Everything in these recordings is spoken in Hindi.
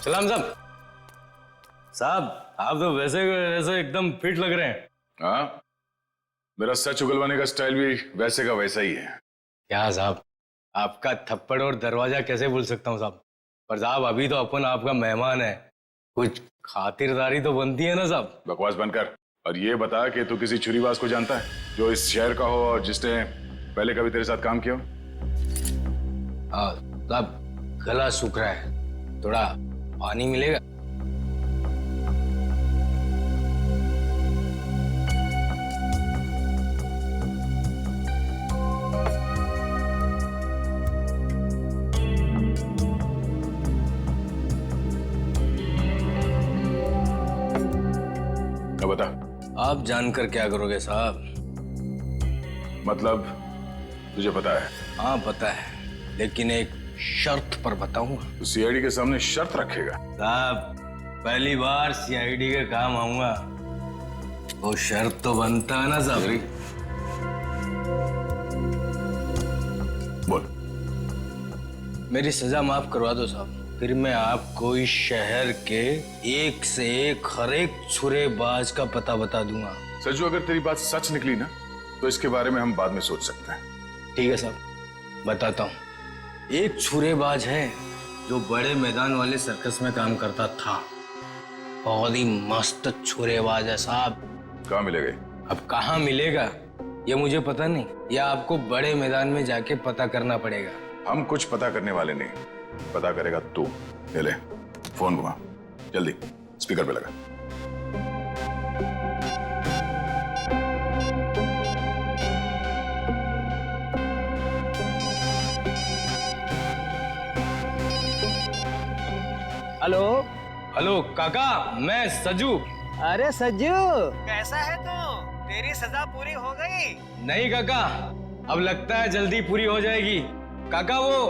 सलाम साहब। साहब आप तो वैसे वैसे एकदम फिट लग रहे हैं। हाँ, मेरा सच उगलवाने का स्टाइल भी वैसे का वैसा ही है। क्या साहब, आपका थप्पड़ और दरवाजा कैसे भूल सकता हूँ साहब। पर साहब अभी तो अपन आपका मेहमान है, कुछ खातिरदारी तो बनती है ना साहब। बकवास बंद कर और ये बता कि तू किसी छुरीबाज को जानता है जो इस शहर का हो और जिसने पहले कभी तेरे साथ काम किया हो? हाँ साहब, गला सूख रहा है, थोड़ा पानी मिलेगा? अब बता। आप जानकर क्या करोगे साहब? मतलब तुझे पता है? हाँ पता है, लेकिन एक शर्त पर बताऊंगा। तू सीआईडी के सामने शर्त रखेगा? साहब पहली बार सीआईडी के काम आऊंगा, वो शर्त तो बनता है ना साहब। बोल। मेरी सजा माफ करवा दो साहब, फिर मैं आपको इस शहर के एक से एक हर एक छुरेबाज का पता बता दूंगा। सज्जू, अगर तेरी बात सच निकली ना तो इसके बारे में हम बाद में सोच सकते हैं। ठीक है साहब, बताता हूँ। एक छुरेबाज है जो बड़े मैदान वाले सर्कस में काम करता था, बहुत ही मस्त छुरेबाज है साहब। कहाँ मिलेगा? अब कहाँ मिलेगा ये मुझे पता नहीं, या आपको बड़े मैदान में जाके पता करना पड़ेगा। हम कुछ पता करने वाले नहीं, पता करेगा तू। ले फोन घुमा, जल्दी स्पीकर पे लगा। हेलो। हेलो काका, मैं सजू। अरे सज्जू, कैसा है तू? तेरी सजा पूरी हो गई? नहीं काका, अब लगता है जल्दी पूरी हो जाएगी। काका वो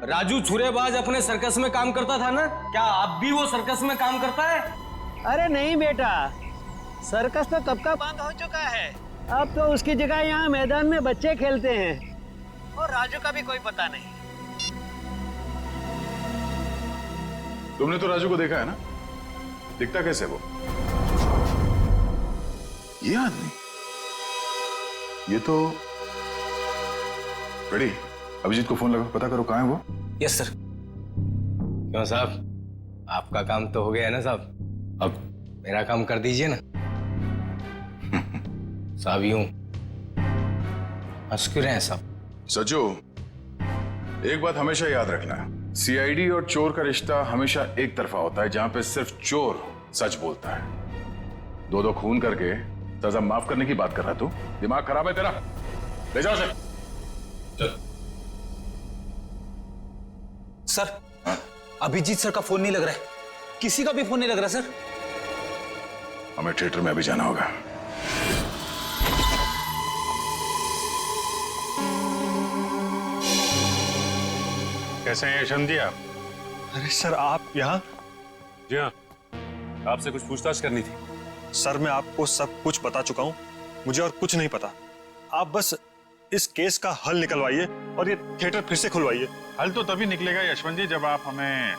राजू छुरेबाज अपने सर्कस में काम करता था ना, क्या अब भी वो सर्कस में काम करता है? अरे नहीं बेटा, सर्कस तो कब का बंद हो चुका है। अब तो उसकी जगह यहाँ मैदान में बच्चे खेलते हैं, और राजू का भी कोई पता नहीं। तुमने तो राजू को देखा है ना, दिखता कैसे वो? ये आदमी, ये तो रेडी। अभिजीत को फोन लगा, पता करो कहाँ है वो। Yes sir. क्यों साहब, आपका काम तो हो गया है ना साहब, अब मेरा काम कर दीजिए ना। साहब यूं हंस क्यों रहे हैं साहब? सज्जू, एक बात हमेशा याद रखना, सीआईडी और चोर का रिश्ता हमेशा एक तरफा होता है, जहां पे सिर्फ चोर सच बोलता है। दो दो खून करके सजा माफ करने की बात कर रहा है तू? दिमाग खराब है तेरा? ले जाओ से। चल। सर, अभिजीत सर का फोन नहीं लग रहा है, किसी का भी फोन नहीं लग रहा सर। हमें थिएटर में अभी जाना होगा। कैसे हैं यशवंत जी आप? अरे सर, आप यहाँ? जी हाँ, आपसे कुछ पूछताछ करनी थी। सर, मैं आपको सब कुछ बता चुका हूँ, मुझे और कुछ नहीं पता। आप बस इस केस का हल निकलवाइए और ये थिएटर फिर से खुलवाइए। हल तो तभी निकलेगा यशवंत जी जब आप हमें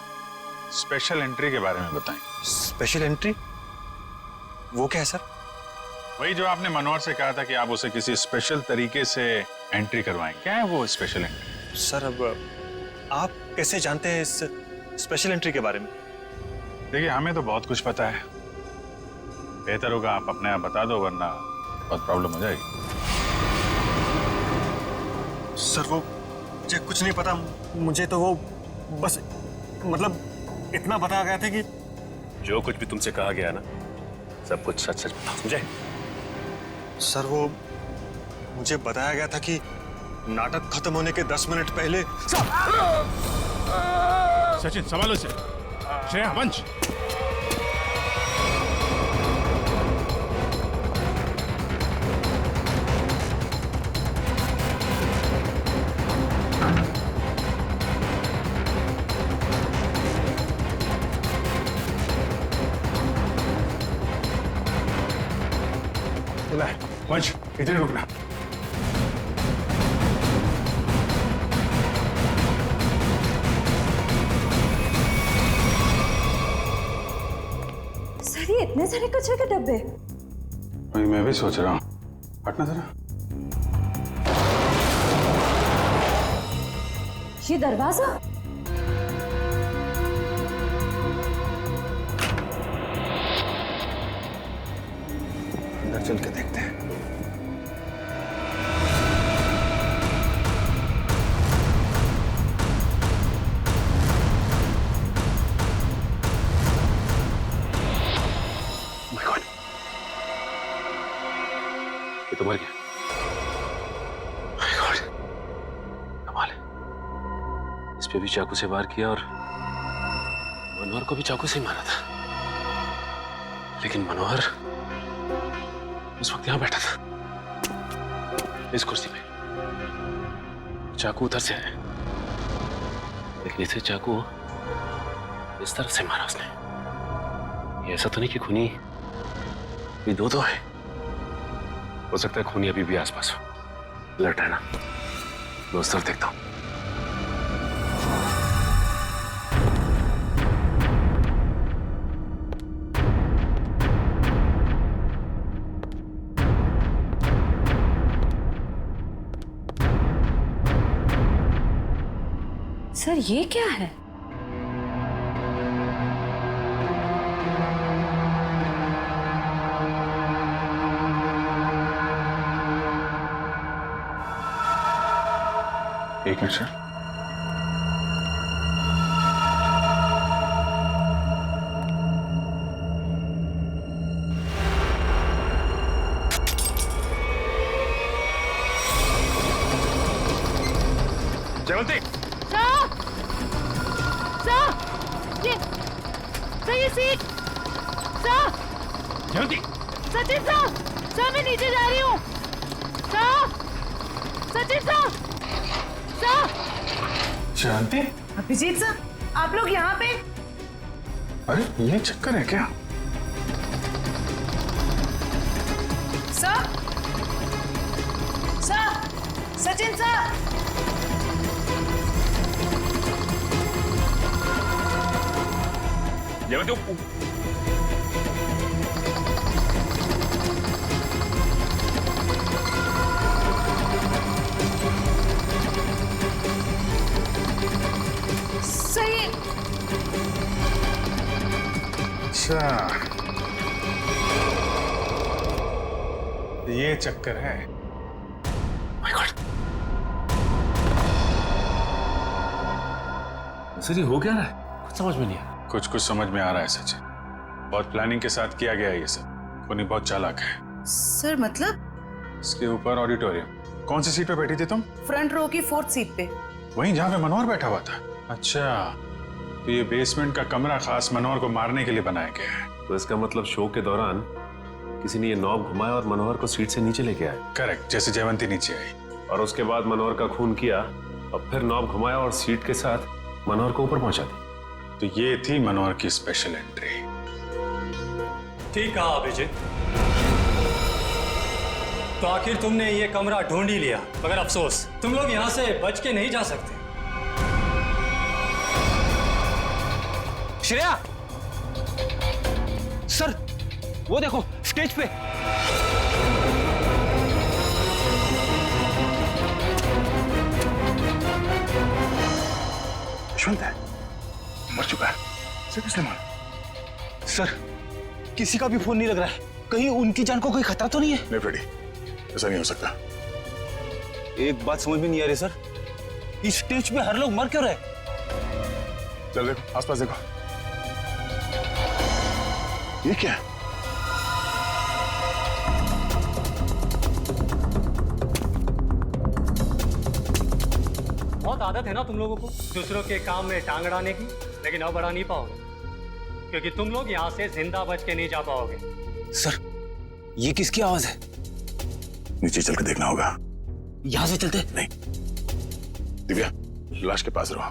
स्पेशल एंट्री के बारे में बताएं। Special entry? वो क्या है सर? वही जो आपने मनोहर से कहा था कि आप उसे किसी स्पेशल तरीके से एंट्री करवाएं, क्या है वो स्पेशल एंट्री? सर, अब आप कैसे जानते हैं इस स्पेशल एंट्री के बारे में? देखिए, हमें तो बहुत कुछ पता है, बेहतर होगा आप अपने आप बता दो, वरना बहुत प्रॉब्लम हो जाएगी। सर, वो मुझे कुछ नहीं पता। मुझे तो वो बस मतलब इतना बताया गया था कि जो कुछ भी तुमसे कहा गया ना, सब कुछ सच सच बताओ, समझे? सर, वो मुझे बताया गया था कि नाटक खत्म होने के 10 मिनट पहले। सचिन संभालो से। श्रेया, वंश। वंश, इधर रुकना। इतने सारे कचरे के डब्बे? वही मैं भी सोच रहा हूँ। हटना जरा। ये दरवाजा? अंदर चल के देखते हैं। ये तो मर गया। My God, कमाल है। इस पे भी चाकू से वार किया और मनोहर को भी चाकू से ही मारा था। लेकिन मनोहर उस वक्त यहां बैठा था, इस कुर्सी पे। चाकू उधर से आया, लेकिन इसे चाकू इस तरफ से मारा उसने। ये ऐसा तो नहीं कि खूनी भी दो है। हो सकता है खूनी अभी भी आसपास हो। अलर्ट रहना। मैं उस तरफ देखता हूं। सर ये क्या है? एक मिनट सर। जयवंती, ये सीट। जयवंती, सचिन सर मैं नीचे जा रही हूँ। सचिन सर। शांति, अभिजीत सर, आप लोग यहाँ पे? अरे ये चक्कर है क्या? Sir, Sachin sir. जयवंती, सही। अच्छा, ये चक्कर है। My God, सर ये हो क्या रहा है? कुछ समझ में नहीं आया। कुछ समझ में आ रहा है सचिन। बहुत प्लानिंग के साथ किया गया है ये सब। खूनी बहुत चालाक है। सर मतलब? इसके ऊपर ऑडिटोरियम। कौन सी सीट पे बैठी थी तुम? फ्रंट रो की 4th सीट पे। वहीं जहाँ पे मनोहर बैठा हुआ था। अच्छा, तो ये बेसमेंट का कमरा खास मनोहर को मारने के लिए बनाया गया है। तो इसका मतलब शो के दौरान किसी ने ये नॉब घुमाया और मनोहर को सीट से नीचे लेके आया। करेक्ट, जैसे जयवंती नीचे आई और उसके बाद मनोहर का खून किया और फिर नॉब घुमाया और सीट के साथ मनोहर को ऊपर पहुंचा दी। तो ये थी मनोहर की स्पेशल एंट्री। ठीक कहा अभिजीत। तो आखिर तुमने ये कमरा ढूंढ ही लिया, मगर अफसोस तुम लोग यहाँ से बच के नहीं जा सकते। श्रेया, सर वो देखो स्टेज पे। यशवंत है, मर चुका है। इसे किसने मारा? सर किसी का भी फोन नहीं लग रहा है। कहीं उनकी जान को कोई खतरा तो नहीं है? नहीं फ्रेडी, ऐसा नहीं हो सकता। एक बात समझ में नहीं आ रही सर, इस स्टेज पे हर लोग मर क्यों रहे? चल देखो, आसपास देखो। ये क्या है? बहुत आदत है ना तुम लोगों को दूसरों के काम में टांग अड़ाने की, लेकिन अब अड़ा नहीं पाओगे क्योंकि तुम लोग यहाँ से जिंदा बच के नहीं जा पाओगे। सर ये किसकी आवाज है? नीचे चल के देखना होगा। यहां से चलते? नहीं, दिव्या लाश के पास रहो,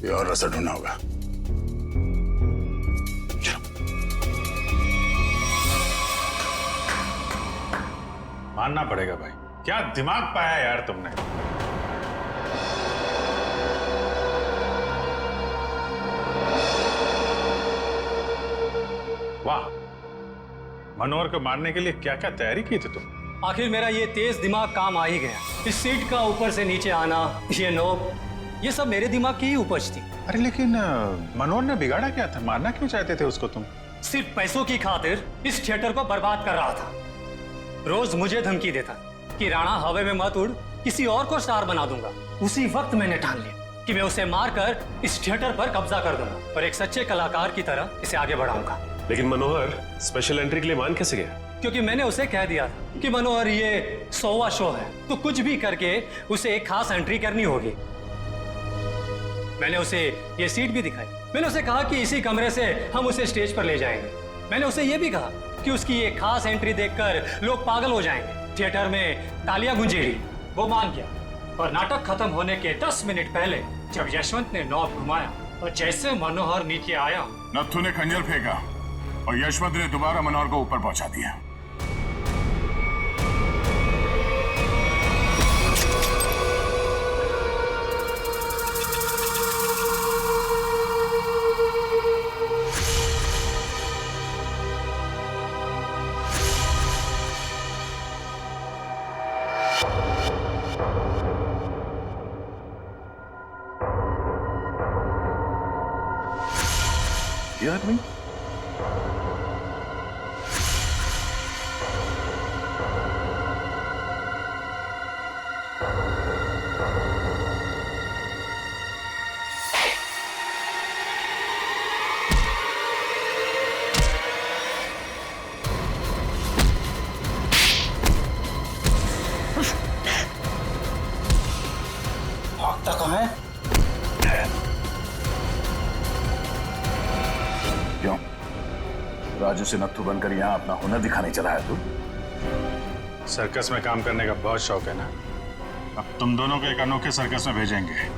ये और रास्ता ढूंढना होगा। चलो। मानना पड़ेगा भाई, क्या दिमाग पाया यार तुमने। वाह, मनोहर को मारने के लिए क्या क्या तैयारी की थी तुम? आखिर मेरा ये तेज दिमाग काम आ ही गया। इस सीट का ऊपर से नीचे आना, ये नोक, ये सब मेरे दिमाग की ही उपज थी। अरे लेकिन मनोहर ने बिगाड़ा क्या था? मारना क्यों चाहते थे उसको तुम? सिर्फ पैसों की खातिर इस थिएटर को बर्बाद कर रहा था। रोज मुझे धमकी देता कि राणा हवा में मत उड़, किसी और को स्टार बना दूंगा। उसी वक्त मैंने ठान लिया कि मैं उसे मारकर इस थिएटर पर कब्जा कर दूंगा और एक सच्चे कलाकार की तरह इसे आगे बढ़ाऊंगा। लेकिन मनोहर स्पेशल एंट्री के लिए मान कैसे गया? क्योंकि मैंने उसे कह दिया था कि मनोहर ये 100वां शो है, तो कुछ भी करके उसे एक खास एंट्री करनी होगी। मैंने उसे ये सीट भी दिखाई। मैंने उसे कहा कि इसी कमरे से हम उसे स्टेज पर ले जाएंगे। मैंने उसे ये भी कहा कि उसकी ये खास एंट्री देखकर लोग पागल हो जाएंगे, थिएटर में तालियां गूंजेगी। वो मान गया और नाटक खत्म होने के 10 मिनट पहले जब यशवंत ने नॉब घुमाया और जैसे मनोहर नीचे आया, नत्थु ने खंजर फेंका और यशवंत ने दोबारा मनोहर को ऊपर पहुंचा दिया। ये आदमी भागता कहाँ है? क्यों? राजू से नत्थु बनकर यहाँ अपना हुनर दिखाने चला है तू? सर्कस में काम करने का बहुत शौक है ना? अब तुम दोनों को एक अनोखे सर्कस में भेजेंगे,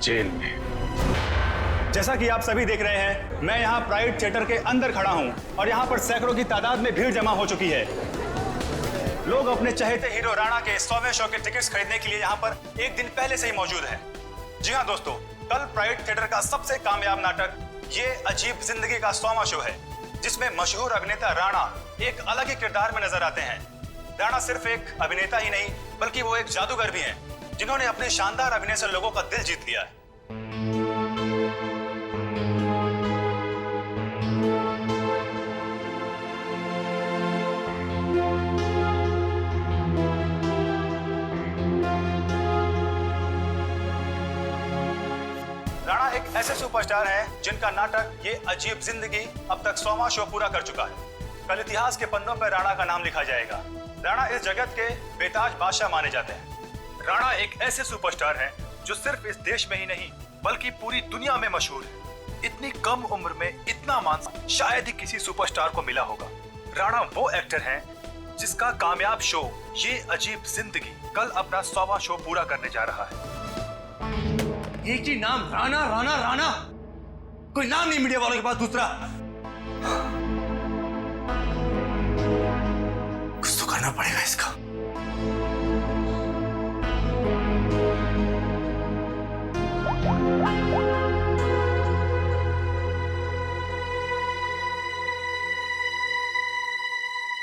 जेल में। जैसा कि आप सभी देख रहे हैं, मैं यहाँ प्राइड थिएटर के अंदर खड़ा हूँ और यहाँ पर सैकड़ों की तादाद में भीड़ जमा हो चुकी है। लोग अपने चहेते हीरो राणा के 100वें शो के टिकट्स खरीदने के लिए यहाँ पर एक दिन पहले से ही मौजूद हैं। जी हाँ दोस्तों, कल प्राइड थिएटर का सबसे कामयाब नाटक ये अजीब जिंदगी का 100वां शो है, जिसमें मशहूर अभिनेता राणा एक अलग ही किरदार में नजर आते हैं। राणा सिर्फ एक अभिनेता ही नहीं, बल्कि वो एक जादूगर भी हैं, जिन्होंने अपने शानदार अभिनय से लोगों का दिल जीत लिया है। राणा एक ऐसे सुपरस्टार हैं जिनका नाटक ये अजीब जिंदगी अब तक 100वां शो पूरा कर चुका है। कल इतिहास के पन्नों पर राणा का नाम लिखा जाएगा। राणा इस जगत के बेताज बादशाह माने जाते हैं। राणा एक ऐसे सुपरस्टार हैं जो सिर्फ इस देश में ही नहीं बल्कि पूरी दुनिया में मशहूर है। इतनी कम उम्र में इतना मान शायद ही किसी सुपरस्टार को मिला होगा। राणा वो एक्टर हैं जिसका कामयाब शो ये अजीब जिंदगी कल अपना 100वां शो पूरा करने जा रहा है। एक ही नाम, राणा राणा राणा। कोई नाम नहीं मीडिया वालों के पास दूसरा? कुछ तो करना पड़ेगा इसका।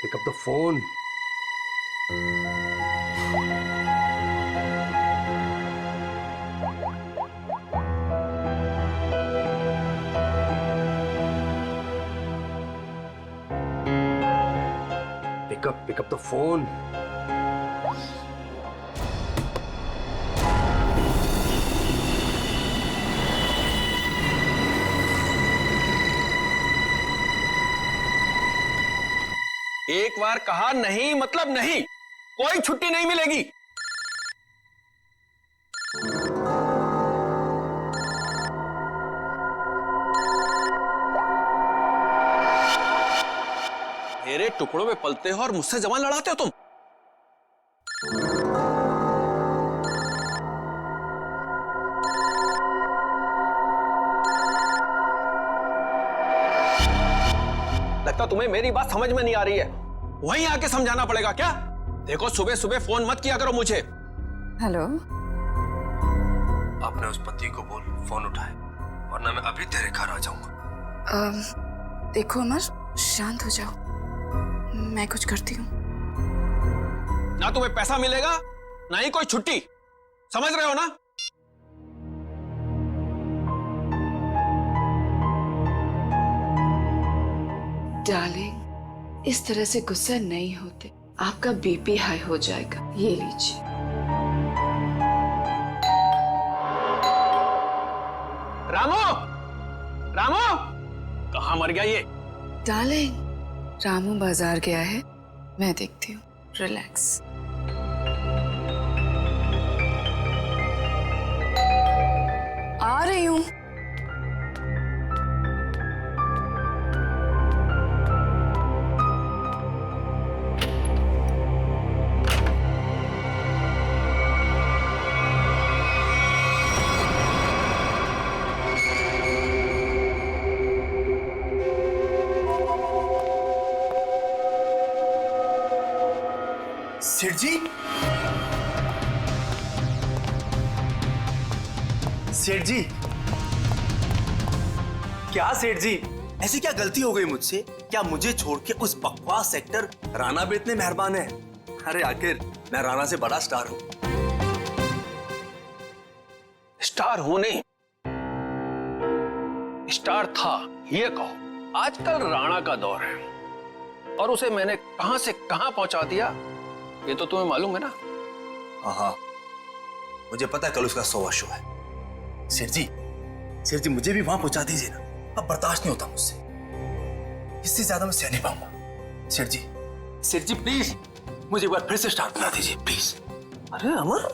Pick up the phone. Pick up the phone. एक बार कहा नहीं मतलब नहीं, कोई छुट्टी नहीं मिलेगी। मेरे टुकड़ों में पलते हो और मुझसे जबान लड़ाते हो तुम। लगता तुम्हें मेरी बात समझ में नहीं आ रही है, वहीं आके समझाना पड़ेगा क्या? देखो सुबह सुबह फोन मत किया करो मुझे। हेलो, अपने उस पति को बोल फोन उठाए, वरना मैं अभी तेरे घर आ जाऊंगा। देखो अमर, शांत हो जाओ। मैं कुछ करती हूँ। ना तुम्हें पैसा मिलेगा ना ही कोई छुट्टी, समझ रहे हो ना? डार्लिंग, इस तरह से गुस्सा नहीं होते, आपका बीपी हाई हो जाएगा। ये लीजिए। रामू, रामू, कहाँ मर गया ये? डार्लिंग, रामू बाजार गया है, मैं देखती हूँ। रिलैक्स। आ रही हूँ। सेठ जी, सेठ जी, क्या सेठ जी, ऐसी क्या गलती हो गई मुझसे? क्या मुझे छोड़ के उस बकवास सेक्टर राणा पे इतने मेहरबान है? अरे आखिर मैं राणा से बड़ा स्टार हूं। स्टार हूं नहीं, स्टार था ये कहो। आजकल राणा का दौर है और उसे मैंने कहां से कहां पहुंचा दिया ये तो तुम्हें मालूम है ना? हाँ, मुझे पता है कल उसका 100वां शो है। सेठ जी मुझे भी वहां पहुंचा दीजिए ना, अब बर्दाश्त नहीं होता मुझसे, इससे ज्यादा मैं सह नहीं पाऊंगा। सेठ जी प्लीज मुझे एक बार फिर से स्टार बना दीजिए प्लीज। अरे अमर,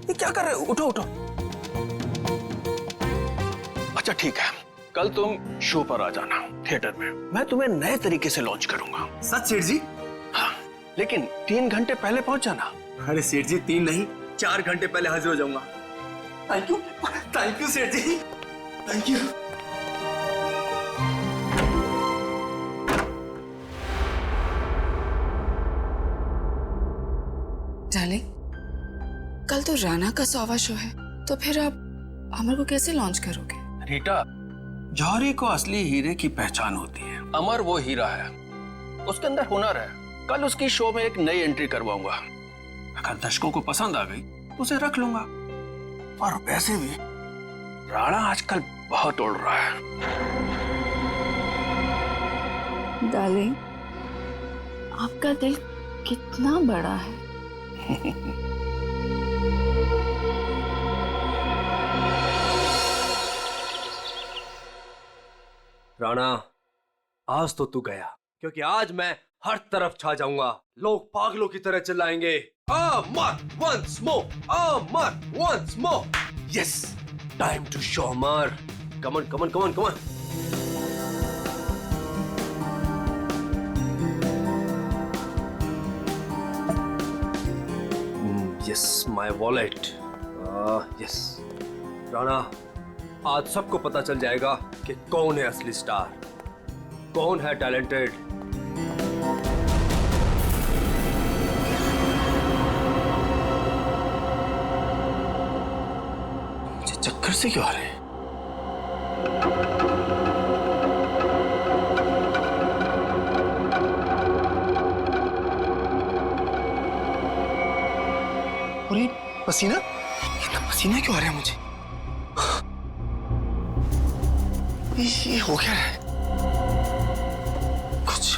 ये क्या कर रहे हो? उठो उठो। अच्छा ठीक है, कल तुम शो पर आ जाना थिएटर में, मैं तुम्हें नए तरीके से लॉन्च करूंगा। सच सेठ जी? हाँ, लेकिन 3 घंटे पहले पहुंच जाना। अरे सेठ जी 3 नहीं 4 घंटे पहले हाजिर हो जाऊंगा। थैंक यू सेठ जी, थैंक यू। डार्लिंग, कल तो राणा का 100वां शो है, तो फिर आप अमर को कैसे लॉन्च करोगे? रीटा, जौहरी को असली हीरे की पहचान होती है। अमर वो हीरा है, उसके अंदर हुनर है। कल उसकी शो में एक नई एंट्री करवाऊंगा, अगर दर्शकों को पसंद आ गई तो उसे रख लूंगा। और वैसे भी राणा आजकल बहुत उड़ रहा है। डार्लिंग, आपका दिल कितना बड़ा है। राणा, आज तो तू गया, क्योंकि आज मैं हर तरफ छा जाऊंगा। लोग पागलों की तरह चिल्लाएंगे, Amar once more, Amar once more. Yes, time to show Amar. Come on come on come on come on. Yes, my wallet. Yes Rana, आज सबको पता चल जाएगा कि कौन है असली स्टार, कौन है टैलेंटेड। मुझे चक्कर से क्यों आ रहे हैं? और ये पसीना, इतना पसीना क्यों आ रहा है मुझे? ये हो क्या रहा है? कुछ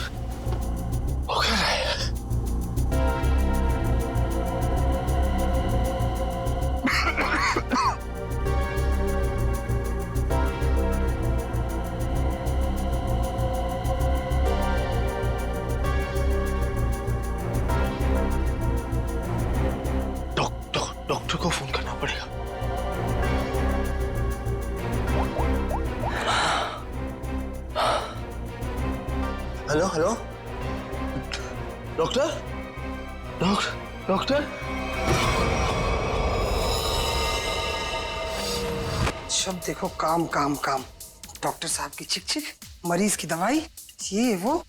हो क्या रहा है? डॉक्टर को फोन करना पड़ेगा। Hello hello, doctor doctor. सब देखो काम काम काम। डॉक्टर साहब की चिक चिक, मरीज की दवाई, ये वो,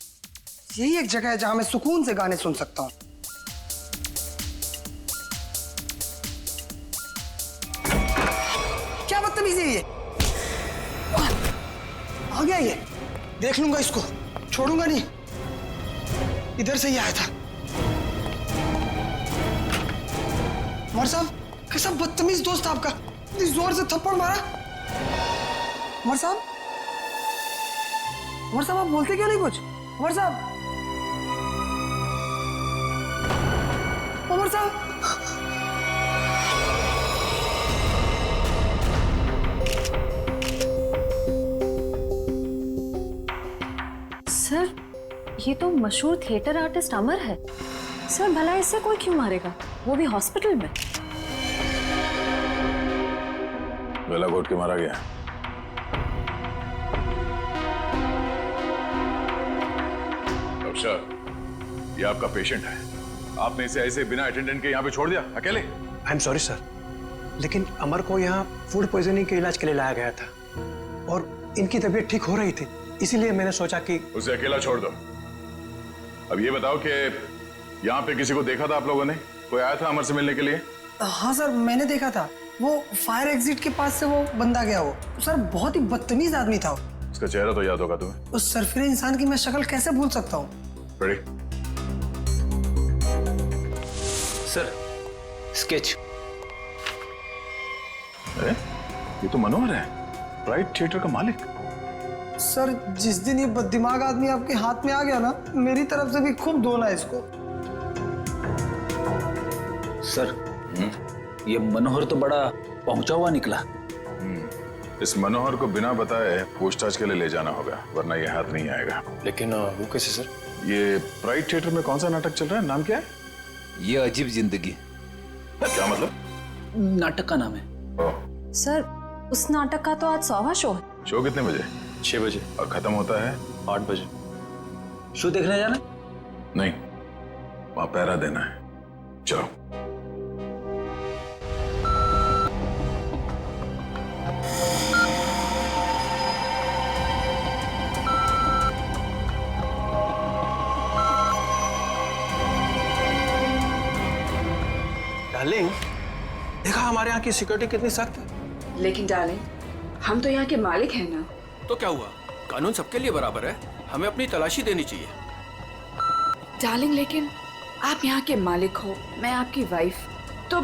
यही एक जगह है जहां मैं सुकून से गाने सुन सकता हूँ। क्या बदतमीजी है ये? आ गया ये, देख लूंगा इसको, छोड़ूंगा नहीं। इधर से ही आया था। उमर साहब, कैसा बदतमीज दोस्त आपका, इतनी जोर से थप्पड़ मारा। उमर साहब, उमर साहब आप बोलते क्यों नहीं कुछ? उमर साहब, उमर साहब। सर, ये तो मशहूर थिएटर आर्टिस्ट अमर है। सर भला इससे कोई क्यों मारेगा, वो भी हॉस्पिटल में। गला घोट के मारा गया। डॉक्टर साहब, ये आपका पेशेंट है, आपने इसे ऐसे बिना अटेंडेंट के यहाँ पे छोड़ दिया अकेले? आई एम सॉरी सर, लेकिन अमर को यहाँ फूड पॉइजनिंग के इलाज के लिए लाया गया था और इनकी तबीयत ठीक हो रही थी, इसीलिए मैंने सोचा कि उसे अकेला छोड़ दो। अब ये बताओ कि यहाँ पे किसी को देखा था आप लोगों ने? कोई आया था अमर से मिलने के लिए? हाँ सर, मैंने देखा था, वो फायर एग्जिट के पास से वो बंदा गया। वो सर बहुत ही बदतमीज आदमी था। उसका चेहरा तो याद होगा तुम्हें? उस सरफिरे इंसान की मैं शक्ल कैसे भूल सकता हूँ? बड़ी सर, स्केच। अरे ये तो मनोहर है, प्राइड थिएटर का मालिक। सर जिस दिन ये बददिमाग आदमी आपके हाथ में आ गया ना, मेरी तरफ से भी खूब धोना है इसको। सर, ये मनोहर तो बड़ा पहुंचा हुआ निकला। इस मनोहर को बिना बताए पूछताछ के लिए ले जाना होगा, वरना ये हाथ नहीं आएगा। लेकिन वो कैसे सर? ये प्राइड थिएटर में कौन सा नाटक चल रहा है, नाम क्या है? ये अजीब जिंदगी। क्या मतलब? नाटक का नाम है। सर, उस नाटक का तो आज 100वां शो है। शो कितने बजे? 6 बजे। और खत्म होता है? 8 बजे। शो देखने जाना? नहीं, वहां पहरा देना है। चलो। डार्लिंग, देखा हमारे यहाँ की सिक्योरिटी कितनी सख्त है। लेकिन डार्लिंग, हम तो यहाँ के मालिक हैं ना। तो क्या हुआ, कानून सबके लिए बराबर है, हमें अपनी तलाशी देनी चाहिए। डार्लिंग, लेकिन आप यहाँ के मालिक हो, मैं आपकी वाइफ, तो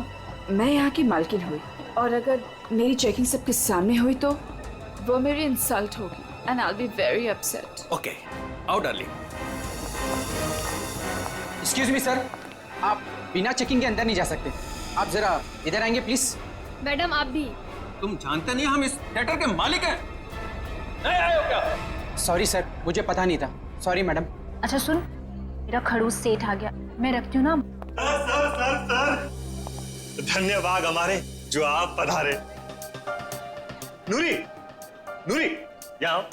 मैं यहाँ की मालकिन हुई, और अगर मेरी चेकिंग सबके सामने हुई तो वो मेरी इंसल्ट होगी and I will be very upset. Okay, आओ डार्लिंग। एक्सक्यूज मी सर, आप बिना चेकिंग के अंदर नहीं जा सकते। आप जरा इधर आएंगे प्लीज। मैडम आप भी। तुम जानते नहीं हम इस थिएटर के मालिक हैं? नहीं आए हो क्या? सॉरी सर, मुझे पता नहीं था। Sorry madam. अच्छा सुन, मेरा खड़ूस सेठ आ गया, मैं रखती हूँ ना। सर, धन्यवाद हमारे जो आप पधारे। नूरी, नूरी, यहाँ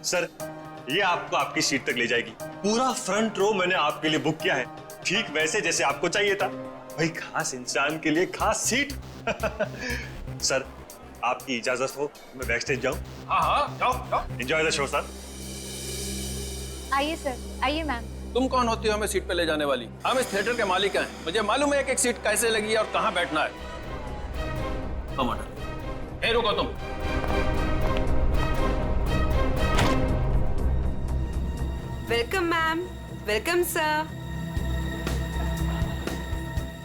सर, ये आपको आपकी सीट तक ले जाएगी। पूरा फ्रंट रो मैंने आपके लिए बुक किया है, ठीक वैसे जैसे आपको चाहिए था। भाई खास इंसान के लिए खास सीट। सर, आपकी इजाजत हो मैं बैक स्टेज जाऊं? हाँ, जाओ जाओ। Enjoy the show sir. आइए सर, आइए मैम। तुम कौन होती हो हमें सीट पे ले जाने वाली? हम इस थिएटर के मालिक हैं, मुझे मालूम है एक एक सीट कैसे लगी है और कहाँ बैठना है। ए रुको तुम। Welcome ma'am, welcome sir.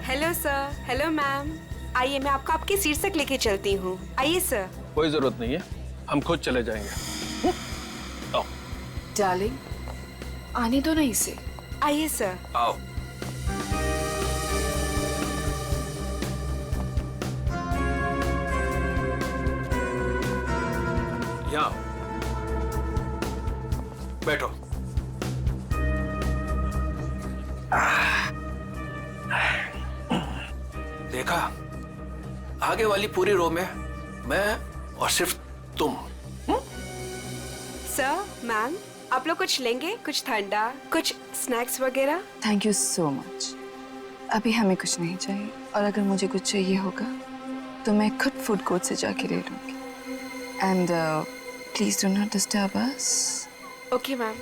Hello sir, hello ma'am. आइए मैं आपको आपकी सीट तक लेके चलती हूँ। आइए सर। कोई जरूरत नहीं है, हम खुद चले जाएंगे। आओ। डार्लिंग, आने दो ना इसे। आइए सर। आओ। यहाँ बैठो। देखा, आगे वाली पूरी रो में मैं और सिर्फ तुम। सर, मैम, आप लोग कुछ लेंगे? कुछ ठंडा, कुछ स्नैक्स वगैरह? Thank you so much. अभी हमें कुछ नहीं चाहिए, और अगर मुझे कुछ चाहिए होगा तो मैं खुद फूड कोर्ट से जाके ले लूंगी। And please do not disturb us. Okay ma'am.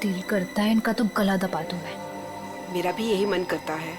दिल करता है इनका तो गला दबा दूं मैं। मेरा भी यही मन करता है।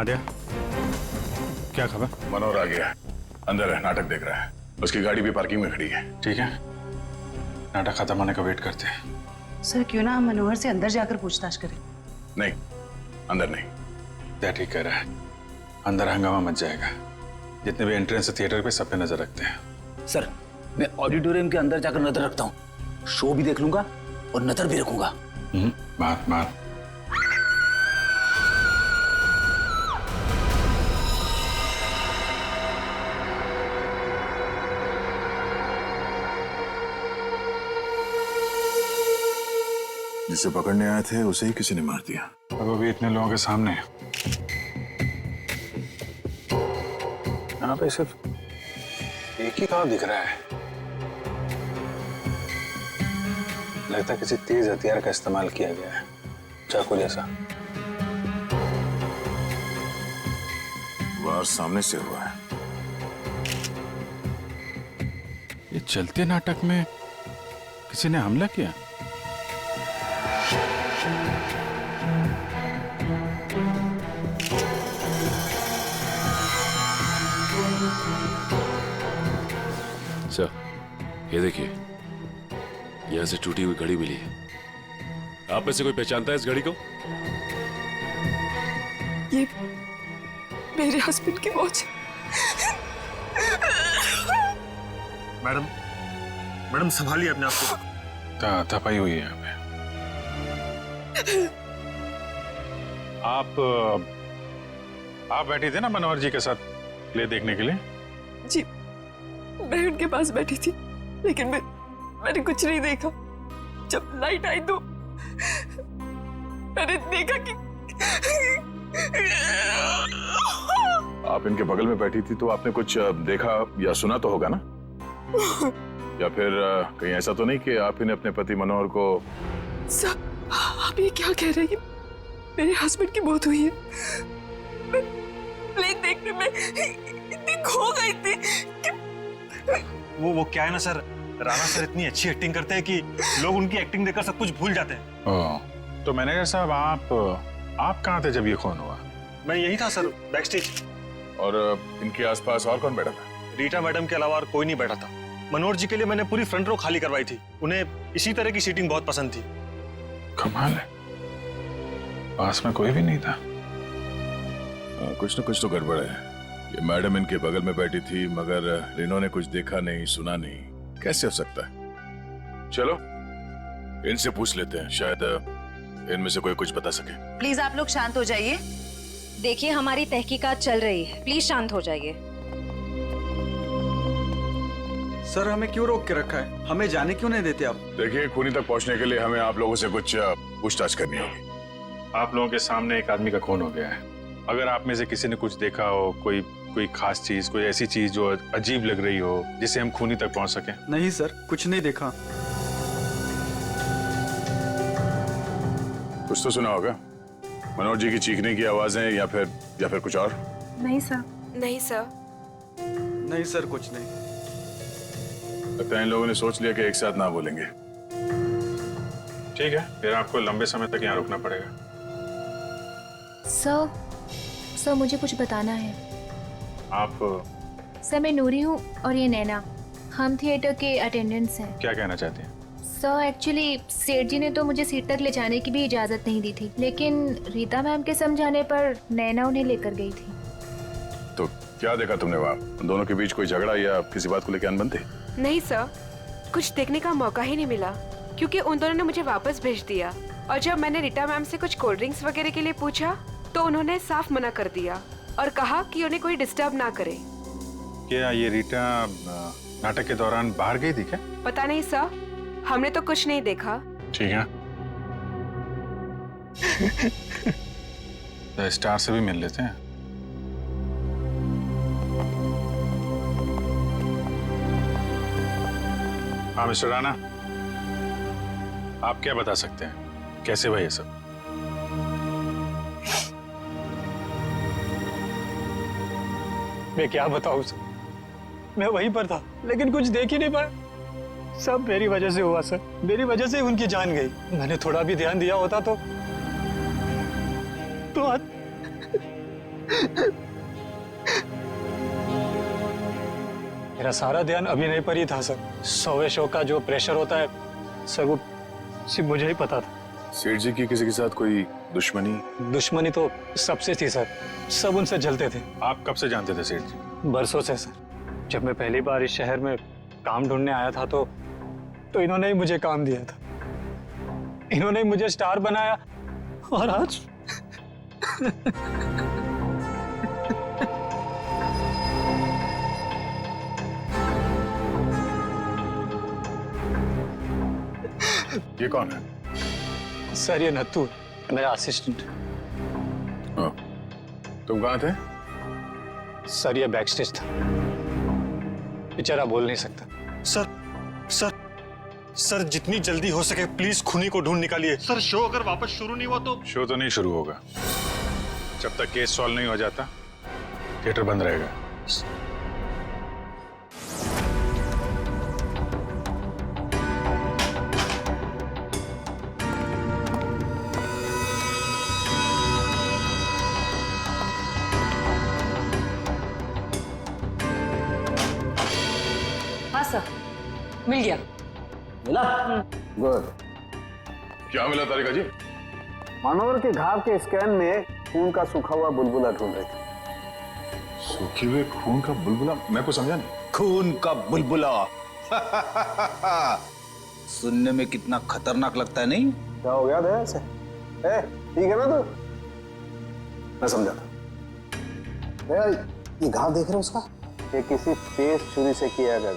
आद्या, क्या खबर? मनोहर आ गया, अंदर है, नाटक देख रहा है। उसकी गाड़ी भी पार्किंग में खड़ी है। ठीक है, नाटक खत्म होने का वेट करते हैं। सर क्यों ना हम मनोहर से अंदर जाकर पूछताछ करें? नहीं, अंदर नहीं। क्या ठीक कह रहा है, अंदर हंगामा मच जाएगा। जितने भी एंट्रेंस थिएटर पे सब पे नजर रखते हैं। सर मैं ऑडिटोरियम के अंदर जाकर नजर रखता हूँ, शो भी देख लूंगा और नजर भी रखूंगा। बात जिसे पकड़ने आए थे उसे ही किसी ने मार दिया। अब अभी इतने लोगों के सामने यहाँ पे सिर्फ एक ही घाव दिख रहा है। लगता है किसी तेज हथियार का इस्तेमाल किया गया है, चाकू जैसा। वार सामने से हुआ है। ये चलते नाटक में किसी ने हमला किया। सर, ये देखिए, यहां से टूटी हुई घड़ी मिली है। आप में से कोई पहचानता है इस घड़ी को? ये मेरे हस्बैंड की वॉच। मैडम, मैडम संभालिए अपने आप को। थपाई हुई है यहाँ पे। आप बैठी थे ना मनोहर जी के साथ प्ले देखने के लिए? जी, मैं उनके पास बैठी थी, लेकिन मैंने कुछ नहीं देखा। जब लाइट आई तो मैंने देखा कि आप इनके बगल में बैठी थी तो आपने कुछ देखा या सुना तो होगा ना? या फिर कहीं ऐसा तो नहीं कि आप इन्हें अपने पति मनोहर को? सर, आप ये क्या कह रहे हैं? मेरे हस्बैंड की मौत हुई है। मैं प्ले देखने में इतनी खो गई थी कि वो क्या है ना सर, राणा सर इतनी अच्छी एक्टिंग करते हैं कि लोग उनकी एक्टिंग देखकर सब कुछ भूल जाते हैं। तो मैनेजर साहब, आप कहाँ थे जब ये खून हुआ? मैं यही था सर, बैकस्टेज। और इनके आसपास और कौन बैठा था? रीटा मैडम के अलावा और कोई नहीं बैठा था। मनोहर जी के लिए मैंने पूरी फ्रंट रो खाली करवाई थी। उन्हें इसी तरह की सीटिंग बहुत पसंद थी। कमाल है, पास में कोई भी नहीं था। कुछ न कुछ तो गड़बड़ है। ये मैडम इनके बगल में बैठी थी मगर इन्होंने कुछ देखा नहीं, सुना नहीं, कैसे हो सकता है? चलो इनसे पूछ लेते हैं, शायद इनमें से कोई कुछ बता सके। प्लीज आप लोग शांत हो जाइए। देखिए, हमारी तहकीकात चल रही है, प्लीज शांत हो जाइए। सर हमें क्यों रोक के रखा है? हमें जाने क्यों नहीं देते आप? देखिए, खूनी तक पहुंचने के लिए हमें आप लोगों से कुछ पूछताछ करनी होगी। आप लोगों के सामने एक आदमी का खून हो गया है। अगर आप में से किसी ने कुछ देखा हो, कोई खास चीज, कोई ऐसी चीज जो अजीब लग रही हो जिससे हम खूनी तक पहुंच सके। नहीं सर, कुछ नहीं देखा। कुछ तो सुना होगा, मनोहर जी की चीखने की आवाजें या फिर कुछ और? नहीं सर। नहीं सर। नहीं सर, कुछ नहीं। लगता है इन लोगों ने सोच लिया कि एक साथ ना बोलेंगे। ठीक है, फिर आपको लंबे समय तक यहाँ रुकना पड़ेगा। सर मुझे कुछ बताना है। आप? सर मैं नूरी हूँ और ये नैना, हम थिएटर के अटेंडेंट्स हैं। क्या कहना चाहते हैं? सर एक्चुअली सेठ जी ने तो मुझे सीट तक ले जाने की भी इजाजत नहीं दी थी, लेकिन रीता मैम के समझाने पर नैना उन्हें लेकर गई थी। तो क्या देखा तुमने वहाँ? उन दोनों के बीच कोई झगड़ा या किसी बात को लेकर अनबन थी? नहीं सर, कुछ देखने का मौका ही नहीं मिला क्योंकि उन दोनों ने मुझे वापस भेज दिया। और जब मैंने रीटा मैम से कुछ कोल्ड ड्रिंक्स वगैरह के लिए पूछा तो उन्होंने साफ मना कर दिया और कहा कि उन्हें कोई डिस्टर्ब ना करे। क्या ये रीटा नाटक के दौरान बाहर गई थी क्या? पता नहीं सर, हमने तो कुछ नहीं देखा। ठीक है, तो स्टार से भी मिल लेते हैं। हाँ मिस्टर राणा, आप क्या बता सकते हैं, कैसे हुआ ये सब? मैं क्या बताऊं सर, मैं वहीं पर था लेकिन कुछ देख ही नहीं पाया। सब मेरी वजह से हुआ सर, मेरी वजह से उनकी जान गई। मैंने थोड़ा भी ध्यान दिया होता तो मेरा सारा ध्यान अभिनय पर ही था सर। 100वें शो का जो प्रेशर होता है सर, वो सिर्फ मुझे ही पता था। सेठ जी की किसी के साथ कोई दुश्मनी? दुश्मनी तो सबसे थी सर, सब उनसे जलते थे। आप कब से जानते थे सेठ जी? बरसों से सर। जब मैं पहली बार इस शहर में काम ढूंढने आया था तो इन्होंने ही मुझे काम दिया था, इन्होंने ही मुझे स्टार बनाया। और आज ये कौन है? सर ये नत्थू, मेरा असिस्टेंट। तुम कहाँ थे? सर ये बैकस्टेज था, बेचारा बोल नहीं सकता। सर जितनी जल्दी हो सके प्लीज खूनी को ढूंढ निकालिए। सर शो अगर वापस शुरू नहीं हुआ तो? शो तो नहीं शुरू होगा जब तक केस सॉल्व नहीं हो जाता। थिएटर बंद रहेगा। हाँ सर, मिल गया। मिला? गुड। क्या मिला तारिका जी? मनोहर के घाव के स्कैन में खून का सूखा हुआ बुलबुला ढूंढ रहे थे। सूखे हुए खून का बुलबुला? मैं कुछ समझा नहीं। खून का बुलबुला। सुनने में कितना खतरनाक लगता है, नहीं? क्या हो गया दया से? ठीक है ना तू? मैं समझा था। दया, ये घाव देख रहे हो उसका? ये किसी तेज छुरी से किया गया,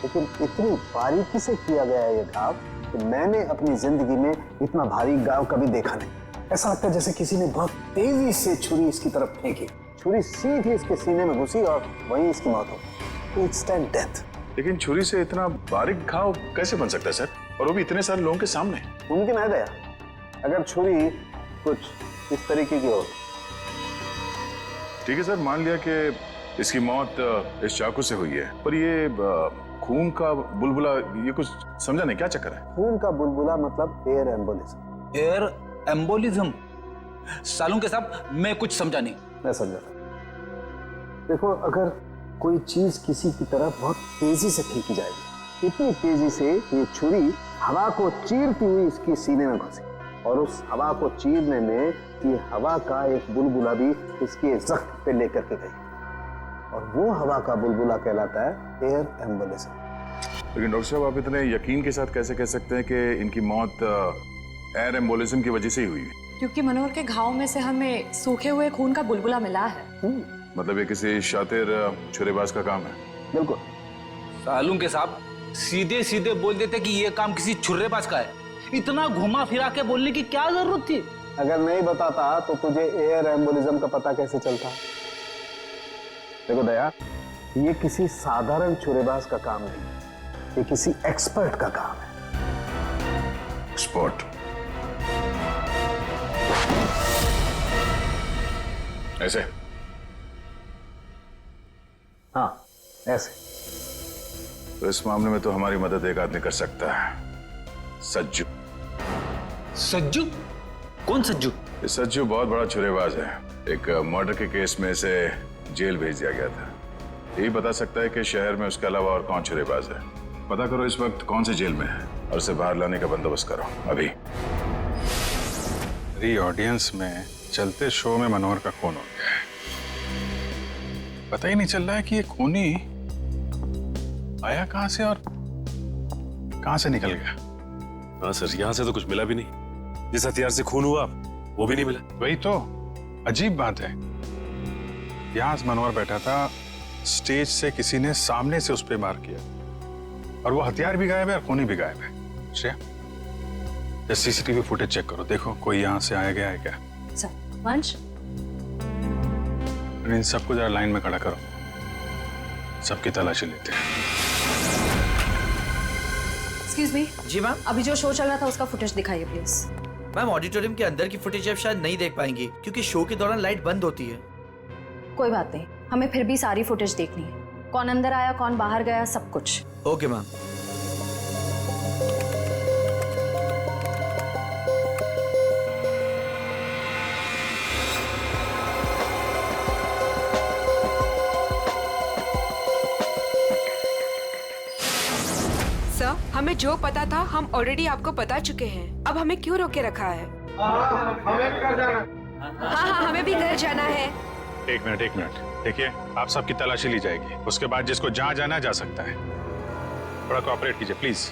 लेकिन इतनी बारीकी से किया गया है ये घाव कि मैंने अपनी जिंदगी में इतना भारी घाव कभी देखा नहीं। ऐसा लगता है जैसे किसी ने बहुत तेजी से छुरी इसकी तरफ फेंकी, छुरी सीधी इसके सीने में घुसी और वहीं इसकी मौत हो गई। Instant death. लेकिन छुरी से इतना बारीक घाव कैसे बन सकता है सर, और वो भी इतने सारे लोगों के सामने? मुमकिन है दया, अगर छुरी कुछ इस तरीके की हो। ठीक है सर, मान लिया कि इसकी मौत इस चाकू से हुई है, पर ये खून का बुलबुला, ये कुछ समझा नहीं, क्या चक्कर है? खून का बुलबुला मतलब एयर एम्बोलिज्म। Air embolism? सालूं के साहब मैं कुछ समझा नहीं। मैं समझा। देखो, अगर कोई चीज किसी की तरफ बहुत तेजी से फेंकी जाएगी, इतनी तेजी से ये छुरी हवा को चीरती हुई इसकी सीने में घुसी, और उस हवा को चीरने में ये हवा का एक बुलबुला भी इसके जख्म पे लेकर के गई, और वो हवा का बुलबुला कहलाता है एयर एम्बोलिज्म। लेकिन डॉक्टर साहब, आप इतने यकीन के साथ कैसे कह सकते हैं कि इनकी मौत एयर एम्बोलिज्म की वजह से ही हुई है? क्योंकि मनोहर के घाव में से हमें सूखे हुए खून का बुलबुला मिला है। मतलब ये किसी शातिर छुरेबाज का काम है? बिल्कुल। सालूं के साहब सीधे सीधे बोल देते कि ये काम किसी छुर्रेबाज का है, इतना घुमा फिरा के बोलने की क्या जरूरत थी? अगर नहीं बताता तो तुझे एयर एम्बोलिज्म का पता कैसे चलता? देखो दया, ये किसी साधारण छुरेबाज का काम नहीं, ये किसी एक्सपर्ट का काम है। एक्सपर्ट? ऐसे? हाँ, ऐसे। तो इस मामले में तो हमारी मदद एक आदमी कर सकता है, सज्जू। सज्जू? कौन सज्जू? ये सज्जू बहुत बड़ा छुरेबाज है। एक मर्डर के केस में इसे जेल भेज दिया गया था। यही बता सकता है कि शहर में उसके अलावा और कौन छुरेबाज है। पता करो इस वक्त कौन से जेल में है और उसे बाहर लाने का बंदोबस्त करो अभी। ऑडियंस में चलते शो में मनोहर का खून हो गया है। पता ही नहीं चल रहा है कि ये खूनी आया कहां से और कहां से निकल गया। हाँ सर, यहाँ से तो कुछ मिला भी नहीं। जिस हथियार से खून हुआ वो भी नहीं मिला। वही तो अजीब बात है। यहाँ मनोहर बैठा था, स्टेज से किसी ने सामने से उस पर वार किया, और वो हथियार भी गायब है और खूनी भी गायब है। श्रेया, सीसीटीवी फुटेज चेक करो, देखो कोई यहाँ से आया गया है क्या। वंश, इन सबको जरा लाइन में खड़ा करो, सबकी तलाशी लेते हैं। Excuse me. जी मैम। अभी जो शो चल रहा था उसका फुटेज दिखाइए प्लीज। मैम, ऑडिटोरियम के अंदर की फुटेज आप शायद नहीं देख पाएंगी क्योंकि शो के दौरान लाइट बंद होती है। कोई बात नहीं, हमें फिर भी सारी फुटेज देखनी है, कौन अंदर आया कौन बाहर गया, सब कुछ। Okay ma'am. हमें जो पता था हम ऑलरेडी आपको बता चुके हैं। अब हमें क्यों रोके रखा है? हमें घर जाना। हाँ हाँ, हमें भी घर जाना है। एक मिनट देखिए, आप सबकी तलाशी ली जाएगी, उसके बाद जिसको जहाँ जाना जा सकता है। थोड़ा कोऑपरेट कीजिए प्लीज।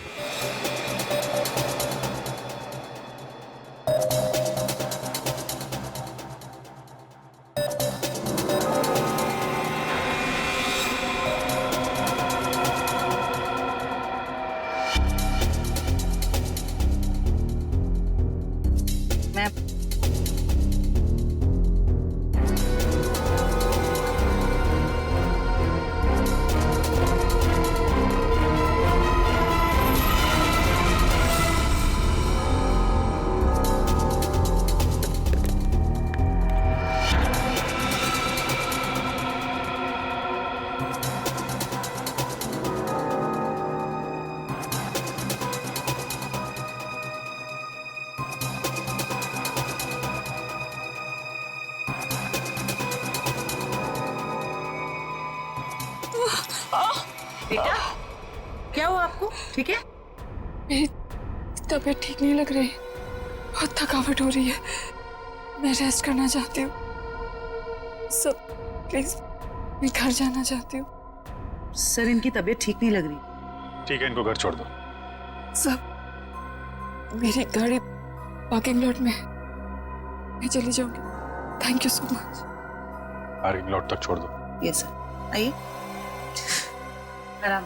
बेटा, क्या हुआ आपको? ठीक है? मेरी तबीयत ठीक नहीं लग रही, बहुत थकावट हो रही है, मैं रेस्ट करना चाहती हूँ। सब प्लीज, मैं घर जाना चाहती हूँ। सर, इनकी तबीयत ठीक नहीं लग रही। ठीक है, इनको घर छोड़ दो। सब मेरी गाड़ी पार्किंग लॉट में है, मैं चली जाऊंगी। Thank you so much. Parking lot तक छोड़ दो। यस सर, आइए आराम।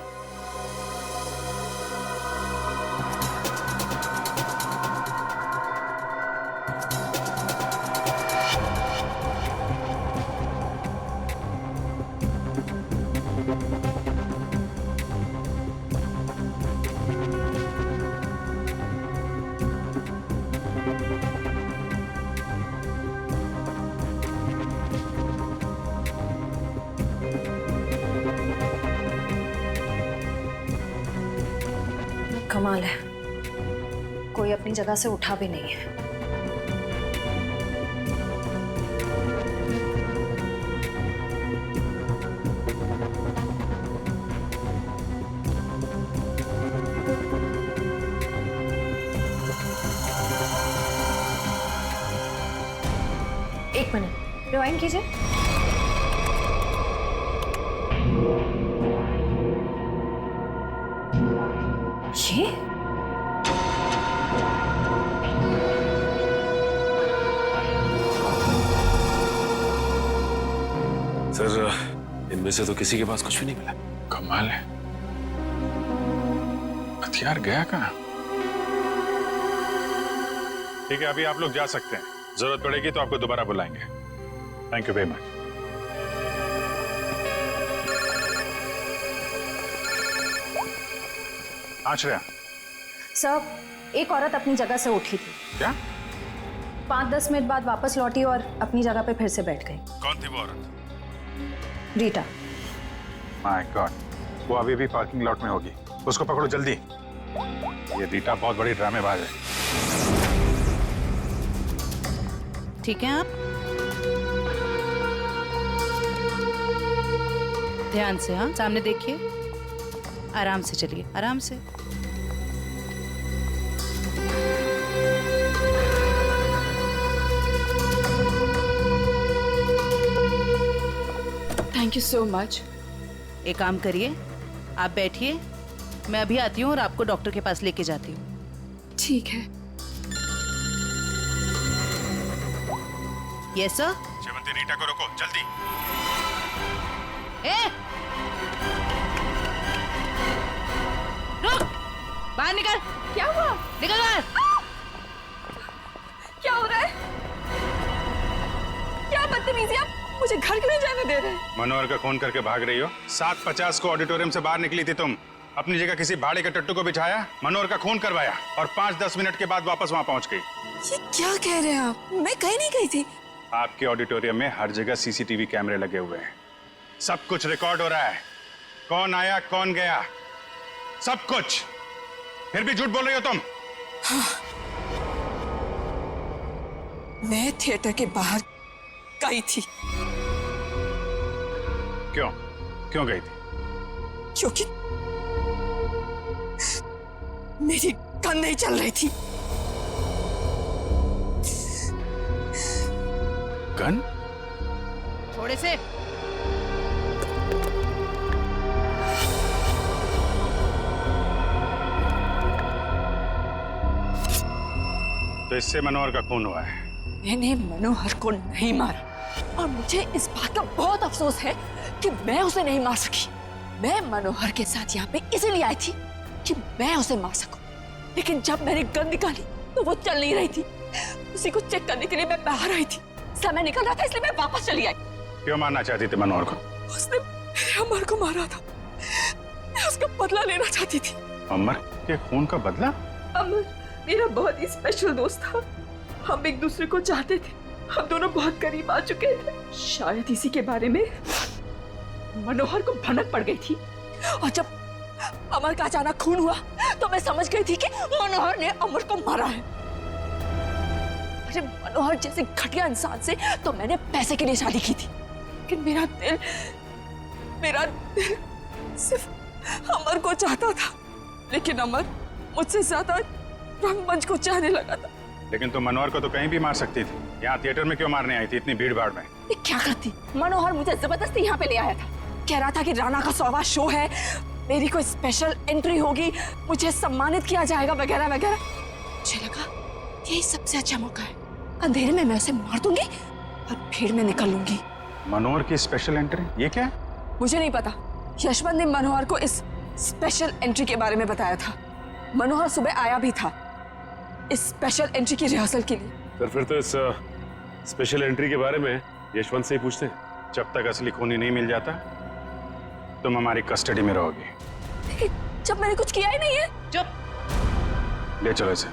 कमाल है, कोई अपनी जगह से उठा भी नहीं है। एक मिनट, रिवाइंड कीजिए। ये सर, इनमें से तो किसी के पास कुछ भी नहीं मिला। कमाल है, हथियार गया कहाँ? ठीक है, अभी आप लोग जा सकते हैं, जरूरत पड़ेगी तो आपको दोबारा बुलाएंगे। Thank you very much. Ashraya. सब, एक औरत अपनी जगह से उठी थी। क्या? 5-10 मिनट बाद वापस लौटी और अपनी जगह पे फिर से बैठ गई। कौन थी वो औरत? रीटा। माय गॉड, वो अभी भी पार्किंग लॉट में होगी, उसको पकड़ो जल्दी। ये रीटा बहुत बड़ी ड्रामेबाज है। ठीक है, आप ध्यान से, हाँ, सामने देखिए, आराम से चलिए, आराम से। Thank you so much. एक काम करिए, आप बैठिए, मैं अभी आती हूँ और आपको डॉक्टर के पास लेके जाती हूँ। ठीक है। Yes sir. शेवंती, रीटा को रोको जल्दी। रुक, बाहर निकल। क्या हुआ? निकल बाहर। क्या हो रहा है? क्या बदतमीजी, आप मुझे घर क्यों नहीं जाने दे रहे? मनोहर का खून करके भाग रही हो। 7:50 को ऑडिटोरियम से बाहर निकली थी तुम, अपनी जगह किसी भाड़े के टट्टू को बिठाया, मनोहर का खून करवाया और 5-10 मिनट के बाद वापस वहां पहुंच गई। ये क्या कह रहे हैं आप? मैं कहीं नहीं गई थी। आपके ऑडिटोरियम में हर जगह सीसीटीवी कैमरे लगे हुए हैं, सब कुछ रिकॉर्ड हो रहा है। कौन आया कौन गया, सब कुछ। फिर भी झूठ बोल रही हो तुम। हाँ। मैं थिएटर के बाहर गई थी। क्यों? क्यों गई थी? क्योंकि मेरी गन नहीं चल रही थी। गन? थोड़े से तो इससे मनोहर का खून हुआ है। मैंने मनोहर को नहीं मारा और मुझे इस बात का बहुत अफसोस है कि मैं उसे नहीं मार सकी। मैं मनोहर के साथ यहाँ पे इसीलिए आई थी कि मैं उसे मार सकूं। लेकिन जब मैंने गन निकाली तो वो चल नहीं रही थी। उसी को चेक करने के लिए मैं बाहर आई थी। समय निकल रहा था इसलिए मैं वापस चली आई। क्यों मारना चाहती थी मनोहर को? उसने मेरे अमर को मारा था। मैं उसका बदला लेना चाहती थी। अमर के खून का बदला? अमर मेरा बहुत ही स्पेशल दोस्त था। हम एक दूसरे को चाहते थे। हम दोनों बहुत करीब आ चुके थे। शायद इसी के बारे में मनोहर को भनक पड़ गई थी और जब अमर का अचानक खून हुआ तो मैं समझ गई थी कि मनोहर ने अमर को मारा है। अरे मनोहर जैसे घटिया इंसान से तो मैंने पैसे के लिए शादी की थी, लेकिन मेरा दिल सिर्फ अमर को चाहता था। लेकिन अमर मुझसे ज्यादा रंगमंच को चाहने लगा था। लेकिन तुम मनोहर को तो कहीं भी मार सकती थी। यहाँ थिएटर में क्यों मारने आई थी इतनी भीड़ भाड़ में? ये क्या करती? मनोहर मुझे जबरदस्ती यहाँ पे ले आया था। कह रहा था कि राणा का 100वां शो है, मेरी कोई स्पेशल एंट्री होगी, मुझे सम्मानित किया जाएगा वगैरह वगैरह। मुझे लगा यही सबसे अच्छा मौका है। अंधेरे में मैं उसे मार दूंगी और भीड़ में निकल लूंगी। मनोहर की स्पेशल एंट्री? ये क्या है? मुझे नहीं पता। यशवंत ने मनोहर को इस स्पेशल एंट्री के बारे में बताया था। मनोहर सुबह आया भी था इस स्पेशल एंट्री की रिहर्सल के लिए। सर फिर तो इस स्पेशल एंट्री के बारे में यशवंत से ही पूछते हैं। जब तक असली खूनी नहीं मिल जाता तुम हमारी कस्टडी में रहोगी। लेकिन जब मैंने कुछ किया ही नहीं है। ले चलो इसे।